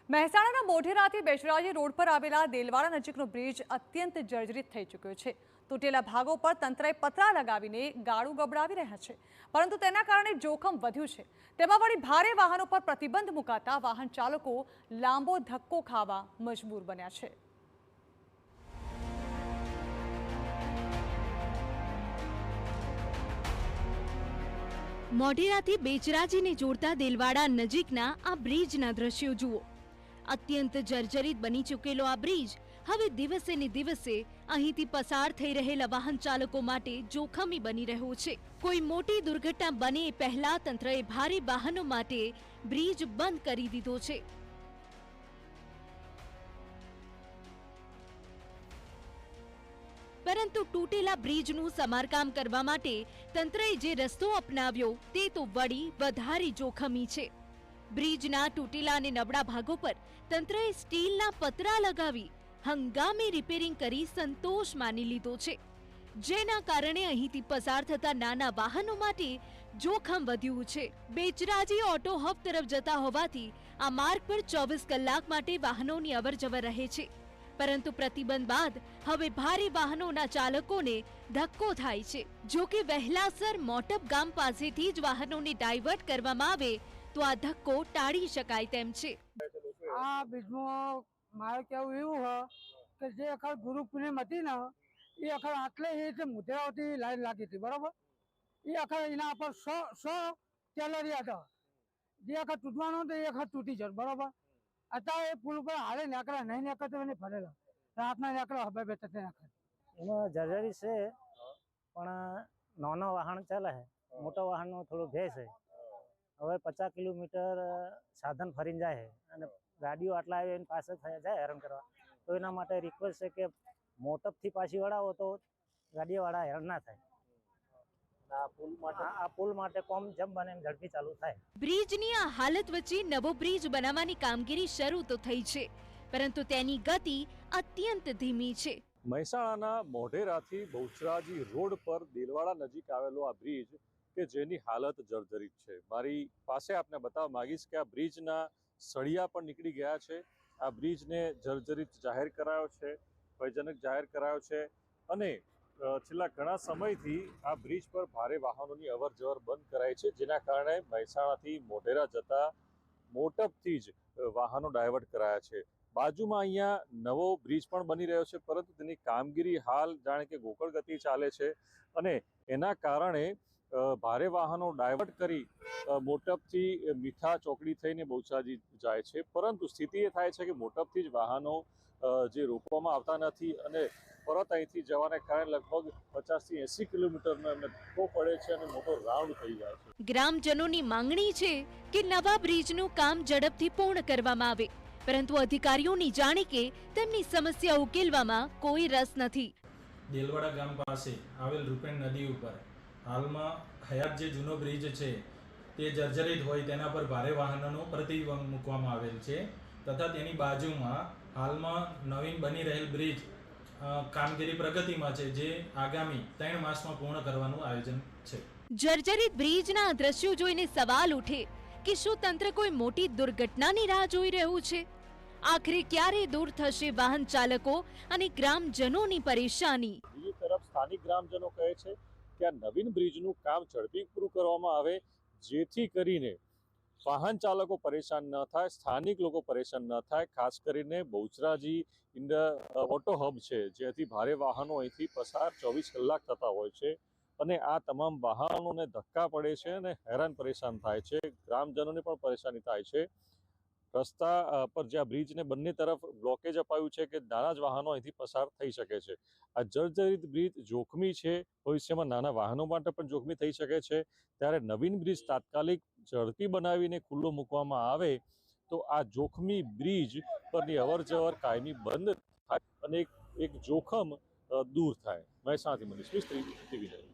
મહેસાણાના મોઢેરાથી બેચરાજી રોડ પર આવેલા દેલવાડા નજીકનો બ્રિજ અત્યંત જર્જરિત થઈ ચૂક્યો છે। તૂટેલા ભાગો પર તંત્રએ પતરા લગાવીને ગાળું ગબડાવી રહ્યા છે, પરંતુ તેના કારણે જોખમ વધ્યું છે। તેમાં વળી ભારે વાહનો પર પ્રતિબંધ મુકાતા વાહન ચાલકો લાંબો ધક્કો ખાવા મજબૂર બન્યા છે। મોઢેરાથી બેચરાજીને જોડતા દેલવાડા નજીકના આ બ્રિજના દ્રશ્યો જુઓ। અત્યંત જર્જરિત બની ચૂકેલો આ બ્રિજ હવે દિવસે ને દિવસે અહીંથી પસાર થઈ રહેલા વાહન ચાલકો માટે જોખમી બની રહ્યો છે। કોઈ મોટી દુર્ઘટના બને એ પહેલા તંત્રએ ભારે વાહનો માટે બ્રિજ બંધ કરી દીધો છે। પરંતુ તૂટેલા બ્રિજનું સમારકામ કરવા માટે તંત્રએ જે રસ્તો અપનાવ્યો તે તો વળી વધારે જોખમી છે। બ્રિજના તૂટેલા અને નબળા ભાગો પર તંત્રએ સ્ટીલના પતરા લગાવી હંગામી રિપેરિંગ કરી સંતોષ માની લીધો છે, જેના કારણે અહીંથી પસાર થતા નાના વાહનો માટે જોખમ વધ્યું છે। બેચરાજી ઓટો હબ તરફ જતા હોવાથી આ માર્ગ પર 24 કલાક માટે વાહનોની અવરજવર રહે છે, પરંતુ પ્રતિબંધ બાદ હવે ભારે વાહનોના ચાલકોને ધક્કો થાય છે। જો કે વહેલાસર મોટપ ગામ પાસેથી જ વાહનોને ડાયવર્ટ કરવામાં આવે તો આ ધક્કો ટાળી શકાય તેમ છે। આ બીજમાં મારે કેવું એવું છે કે જે અખર ગુરુ પૂનમ હતી ને એ અખર આટલે એ મુદ્રાઓથી લાઈન લાગી હતી, બરાબર। એ અખર એના પર 100 કેલરી હતા, જે અખર તૂટવાનો તો એ અખર તૂટી જશે, બરાબર। અત્યારે એ પુલ ઉપર હાલે નીકળ્યા નહીં નીકળતો એને ભરેલા રાતના નીકળ્યા હવે બે ત્રણ નાખે એમાં જર્જરી છે, પણ નાનો વાહન ચાલે છે, મોટો વાહનનો થોડું ભે છે। હવે 50 કિલોમીટર સાધન ફરીને જાય છે અને ગાડીઓ આટલા આવે એની પાસે જાય હેરાન કરવા, તો એના માટે રિક્વેસ્ટ છે કે મોટપથી પાછી વળાવો તો ગાડીઓવાળા હેરાન ના થાય। આ પુલ માટે કોમ જેમ બને એમ ઝડપી ચાલુ થાય। બ્રિજની આ હાલત વચ્ચે નવો બ્રિજ બનાવવાની કામગીરી શરૂ તો થઈ છે, પરંતુ તેની ગતિ અત્યંત ધીમી છે। મહેસાણાના મોઢેરાથી બેચરાજી રોડ પર દેલવાડા નજીક આવેલો આ બ્રિજ કે જેની હાલત જર્જરિત છે। મારી પાસે આપને બતાવવા માંગીશ કે આ બ્રિજના સળિયા પણ નીકળી ગયા છે। આ બ્રિજને જર્જરિત જાહેર કરાયો છે, ભયજનક જાહેર કરાયો છે અને છેલ્લા ઘણા સમયથી આ બ્રિજ પર ભારે વાહનોની અવર જવર બંધ કરાઈ છે, જેના કારણે મહેસાણાથી મોઢેરા જતા મોટપથી જ વાહનો ડાયવર્ટ કરાયા છે। બાજુમાં અહીંયા નવો બ્રિજ પણ બની રહ્યો છે, પરંતુ તેની કામગીરી હાલ જાણે કે ગોકળ ગતિ ચાલે છે અને એના કારણે ભારે વાહનો ડાયવર્ટ કરી મોટપથી મીઠા ચોકડી થઈને બેચરાજી જાય છે, પરંતુ સ્થિતિ એ થાય છે કે મોટપથી જ વાહનો જે રોકવામાં આવતા નથી અને પરત અહીંથી જવાને કારણે લગભગ 50 થી 80 કિલોમીટરનો એમને ધક્કો પડે છે અને મોટો રાઉન્ડ થઈ જાય છે। ગ્રામજનોની માંગણી છે કે નવા બ્રિજનું કામ ઝડપથી પૂર્ણ કરવામાં આવે, પરંતુ અધિકારીઓની જાણે કે તેમની સમસ્યા ઉકેલવામાં કોઈ રસ નથી। દેલવાડા ગામ પાસે આવેલ રૂપેણ નદી ઉપર હાલમાં હયાત જે જૂનો બ્રિજ છે તે જર્જરિત હોય તેના પર ભારે વાહનોનો પ્રતિબંધ મૂકવામાં આવેલ છે, તથા તેની બાજુમાં હાલમાં નવીન બની રહેલ બ્રિજ કામગીરી પ્રગતિમાં છે, જે આગામી 3 માસમાં પૂર્ણ કરવાનું આયોજન છે। જર્જરિત બ્રિજના દ્રશ્યો જોઈને સવાલ ઉઠે કે શું તંત્ર કોઈ મોટી દુર્ઘટનાની રાહ જોઈ રહ્યું છે? આખરે ક્યારે દૂર થશે વાહન ચાલકો અને ગ્રામજનોની પરેશાની? બીજી તરફ સ્થાનિક ગ્રામજનો કહે છે કે આ નવીન બ્રિજનું કામ ઝડપી પૂરું કરવામાં આવે, જેથી કરીને વાહન ચાલકો પરેશાન ન થાય, સ્થાનિક લોકો પરેશાન ન થાય। ખાસ કરીને બેચરાજી ઓટો હબ છે, જેથી ભારે વાહનો અહીંથી પસાર 24 કલાક થતા હોય છે અને આ તમામ વાહનોને ધક્કા પડે છે અને હેરાન પરેશાન થાય છે, ગ્રામજનોને પણ પરેશાની થાય છે। રસ્તા પર જ્યાં બ્રિજને બંને તરફ બ્લોકેજ અપાયું છે કે નાના જ વાહનો અહીંથી પસાર થઈ શકે છે। આ જર્જરિત બ્રિજ જોખમી છે, ભવિષ્યમાં નાના વાહનો માટે પણ જોખમી થઈ શકે છે, ત્યારે નવીન બ્રિજ તાત્કાલિક ઝડપી બનાવીને ખુલ્લો મૂકવામાં આવે તો આ જોખમી બ્રિજ પરની અવર જવર કાયમી બંધ થાય અને એક જોખમ દૂર થાય। મહેસાણાથી મનીષ મિસ્ત્રી, ટીવી9।